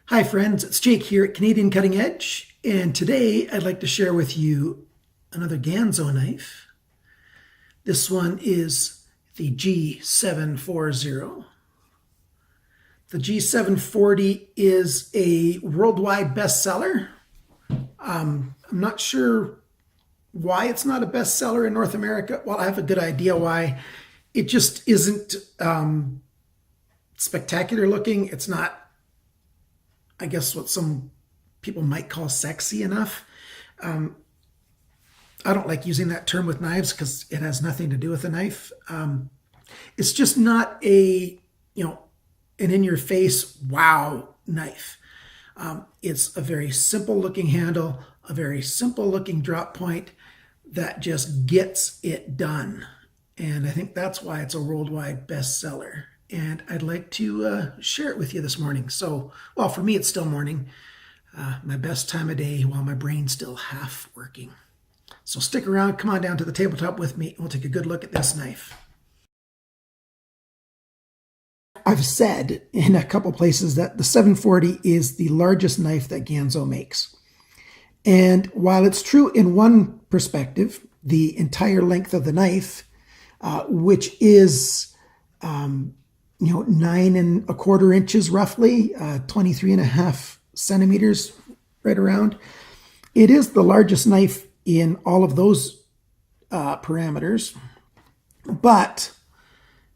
Hi friends, it's Jake here at Canadian Cutting Edge, and today I'd like to share with you another Ganzo knife. This one is the G740. The G740 is a worldwide bestseller. I'm not sure why it's not a bestseller in North America. Well, I have a good idea why. It just isn't spectacular looking. It's not, I guess, what some people might call sexy enough. I don't like using that term with knives because it has nothing to do with a knife. It's just not a, an in-your-face wow knife. It's a very simple looking handle, a very simple looking drop point that just gets it done. And I think that's why it's a worldwide bestseller. And I'd like to share it with you this morning. So, well, for me, it's still morning, my best time of day while my brain's still half working. So stick around, come on down to the tabletop with me, and we'll take a good look at this knife. I've said in a couple places that the 740 is the largest knife that Ganzo makes. And while it's true in one perspective, the entire length of the knife, which is 9¼ inches roughly, 23½ centimeters right around. It is the largest knife in all of those parameters, but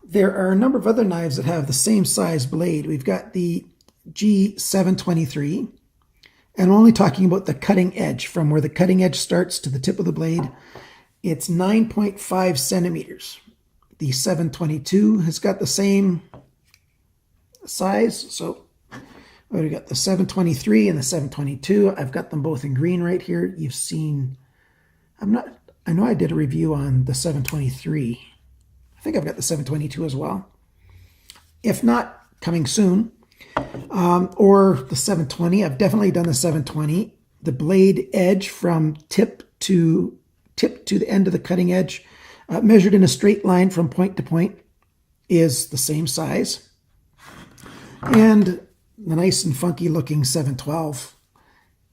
there are a number of other knives that have the same size blade. We've got the G723, and I'm only talking about the cutting edge, from where the cutting edge starts to the tip of the blade. It's 9.5 centimeters. The 722 has got the same size. So we've got the 723 and the 722. I've got them both in green right here. You've seen, I know I did a review on the 723. I think I've got the 722 as well. If not, coming soon. Or the 720. I've definitely done the 720. The blade edge from tip to the end of the cutting edge, measured in a straight line from point to point, is the same size. And the nice and funky looking 712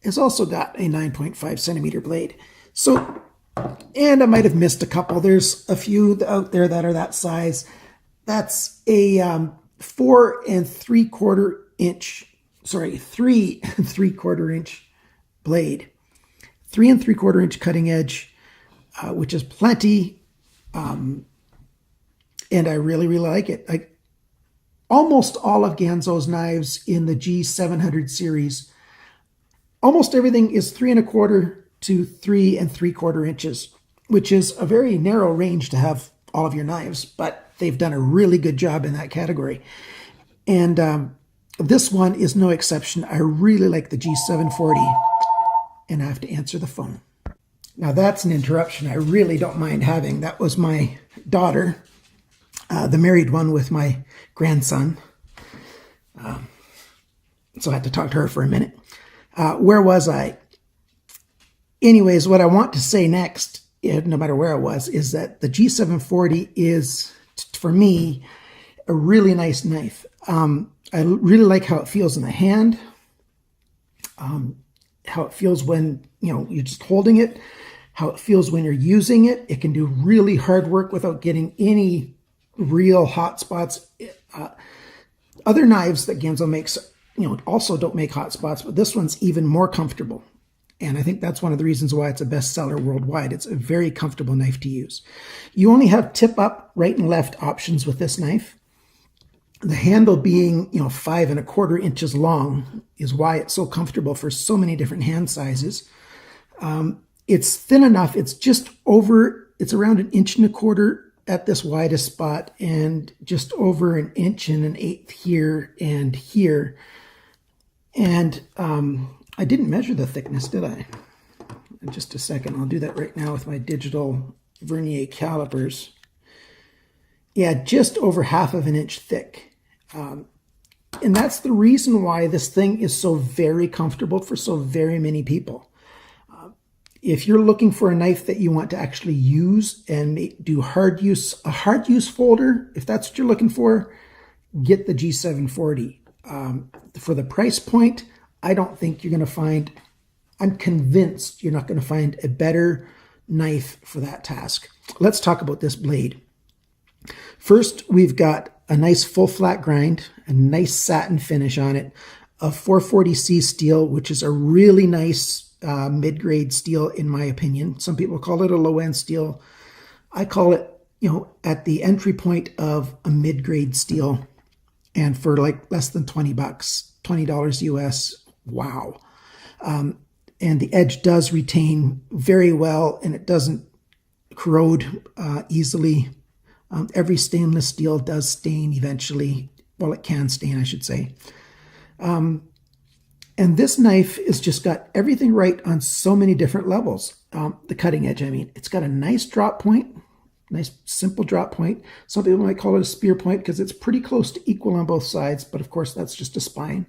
has also got a 9.5 centimeter blade. So, and I might have missed a couple. There's a few out there that are that size. That's a 3¾ inch blade. 3¾ inch cutting edge, which is plenty. And I really like it. Almost all of Ganzo's knives in the G700 series, almost everything is 3¼ to 3¾ inches, which is a very narrow range to have all of your knives, but they've done a really good job in that category. And this one is no exception. I really like the G740, and I have to answer the phone. Now that's an interruption I really don't mind having. That was my daughter, the married one with my grandson. So I had to talk to her for a minute. Where was I? Anyways, what I want to say next, no matter where I was, is that the G740 is, for me, a really nice knife. I really like how it feels in the hand, how it feels when you're just holding it, how it feels when you're using it. It can do really hard work without getting any real hot spots. Other knives that Ganzo makes, also don't make hot spots, but this one's even more comfortable. And I think that's one of the reasons why it's a bestseller worldwide. It's a very comfortable knife to use. You only have tip up, right and left options with this knife. The handle being, 5¼ inches long is why it's so comfortable for so many different hand sizes. It's thin enough. It's just over, it's around 1¼ inch at this widest spot, and just over 1 1/8 inches here and here. And I didn't measure the thickness, did I? In just a second. I'll do that right now with my digital vernier calipers. Yeah, just over ½ inch thick. And that's the reason why this thing is so very comfortable for so very many people. If you're looking for a knife that you want to actually use and do a hard use folder, if that's what you're looking for, get the G740. For the price point, I don't think you're going to find, I'm convinced you're not going to find a better knife for that task. Let's talk about this blade. First, we've got a nice full flat grind, a nice satin finish on it, a 440C steel, which is a really nice mid-grade steel in my opinion. Some people call it a low-end steel. I call it, at the entry point of a mid-grade steel, and for like less than 20 bucks, $20 US. Wow. And the edge does retain very well, and it doesn't corrode easily. Every stainless steel does stain eventually. Well, it can stain, I should say. And this knife has just got everything right on so many different levels. The cutting edge, I mean, it's got a nice drop point, nice simple drop point. Some people might call it a spear point because it's pretty close to equal on both sides, but of course that's just a spine.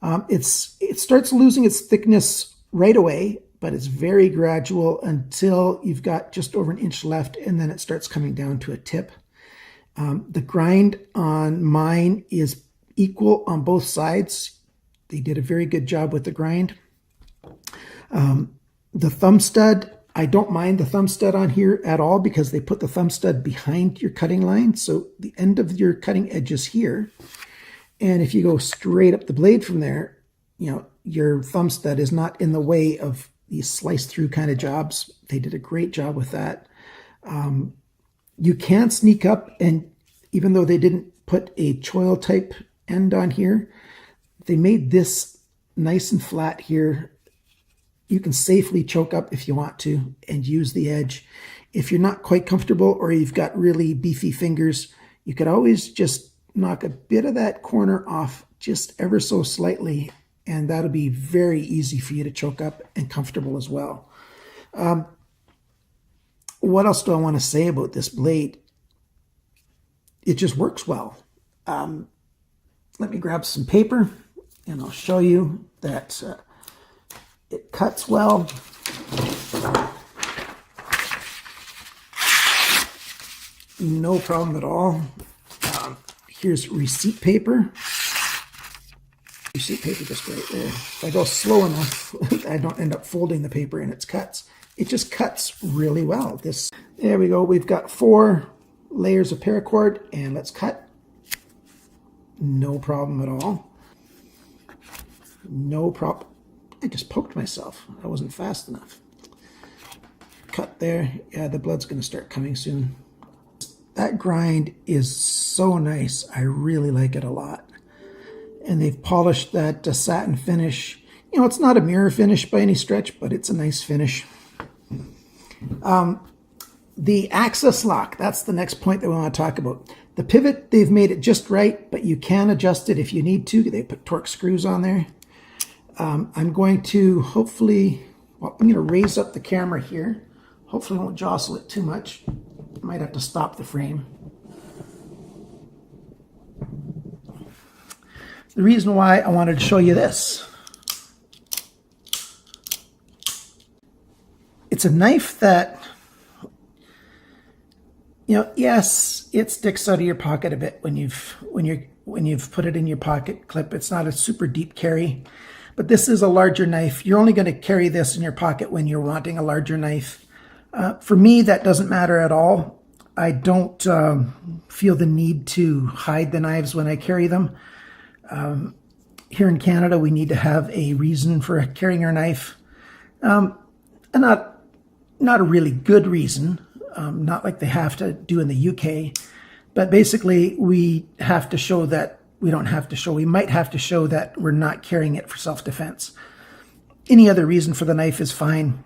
It starts losing its thickness right away, but it's very gradual until you've got just over an inch left, and then it starts coming down to a tip. The grind on mine is equal on both sides. They did a very good job with the grind. The thumb stud, I don't mind the thumb stud on here at all because they put the thumb stud behind your cutting line. So the end of your cutting edge is here. And if you go straight up the blade from there, your thumb stud is not in the way of these slice through kind of jobs. They did a great job with that. You can sneak up, and even though they didn't put a choil type end on here, they made this nice and flat here. You can safely choke up if you want to and use the edge. If you're not quite comfortable or you've got really beefy fingers, you could always just knock a bit of that corner off just ever so slightly, and that'll be very easy for you to choke up and comfortable as well. What else do I want to say about this blade? It just works well. Let me grab some paper and I'll show you that it cuts well. No problem at all. Here's receipt paper. Receipt paper just right there. If I go slow enough, I don't end up folding the paper in its cuts. It just cuts really well. There we go. We've got 4 layers of paracord, and let's cut. No problem at all. No problem. I just poked myself. I wasn't fast enough. Cut there. Yeah, the blood's going to start coming soon. That grind is so nice. I really like it a lot. And they've polished that satin finish. It's not a mirror finish by any stretch, but it's a nice finish. The access lock, that's the next point that we want to talk about. The pivot, they've made it just right, but you can adjust it if you need to. They put torque screws on there. I'm going to hopefully, I'm going to raise up the camera here. Hopefully I won't jostle it too much. I might have to stop the frame. The reason why I wanted to show you this. It's a knife that, yes, it sticks out of your pocket a bit when you've put it in your pocket clip. It's not a super deep carry, but this is a larger knife. You're only going to carry this in your pocket when you're wanting a larger knife. For me, that doesn't matter at all. I don't feel the need to hide the knives when I carry them. Here in Canada, we need to have a reason for carrying our knife. And not a really good reason, not like they have to do in the UK, but basically we have to show that we might have to show that we're not carrying it for self-defense. Any other reason for the knife is fine.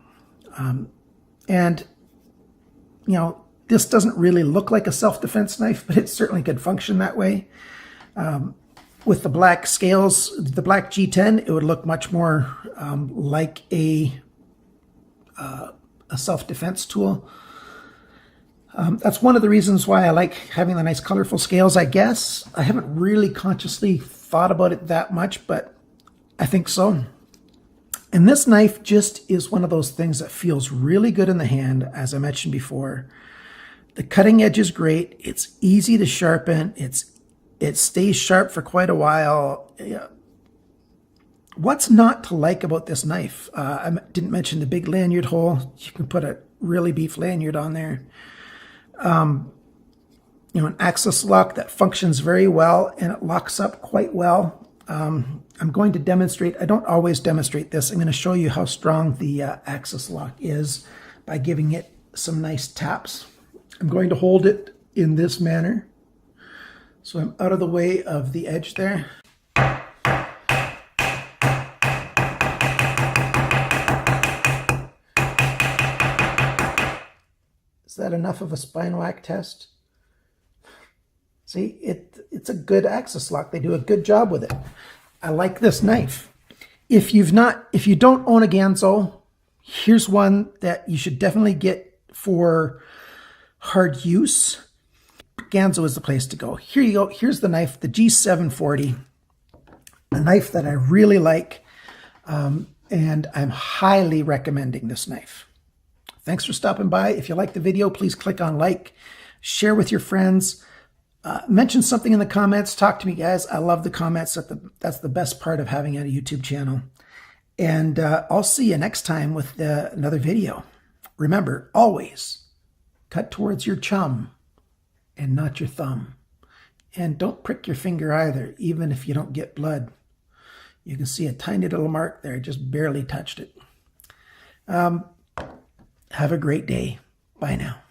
And this doesn't really look like a self-defense knife, but it certainly could function that way. With the black scales, the black G10, it would look much more like a self-defense tool. That's one of the reasons why I like having the nice colorful scales, I guess. I haven't really consciously thought about it that much, but I think so. And this knife just is one of those things that feels really good in the hand, as I mentioned before. The cutting edge is great. It's easy to sharpen. It's It stays sharp for quite a while. Yeah. What's not to like about this knife? I didn't mention the big lanyard hole. You can put a really beef lanyard on there. You know, an axis lock that functions very well, and it locks up quite well. I'm going to demonstrate. I don't always demonstrate this. I'm going to show you how strong the axis lock is by giving it some nice taps. I'm going to hold it in this manner, so I'm out of the way of the edge there. Is that enough of a spine whack test? See, it's a good axis lock. They do a good job with it. I like this knife. If you don't own a Ganzo, here's one that you should definitely get for hard use. Ganzo is the place to go. Here you go. Here's the knife, the G740, a knife that I really like, and I'm highly recommending this knife. Thanks for stopping by. If you like the video, please click on like, share with your friends. Mention something in the comments. Talk to me, guys. I love the comments. That's the best part of having a YouTube channel. And I'll see you next time with another video. Remember, always cut towards your chum and not your thumb. And don't prick your finger either, even if you don't get blood. You can see a tiny little mark there. I just barely touched it. Have a great day. Bye now.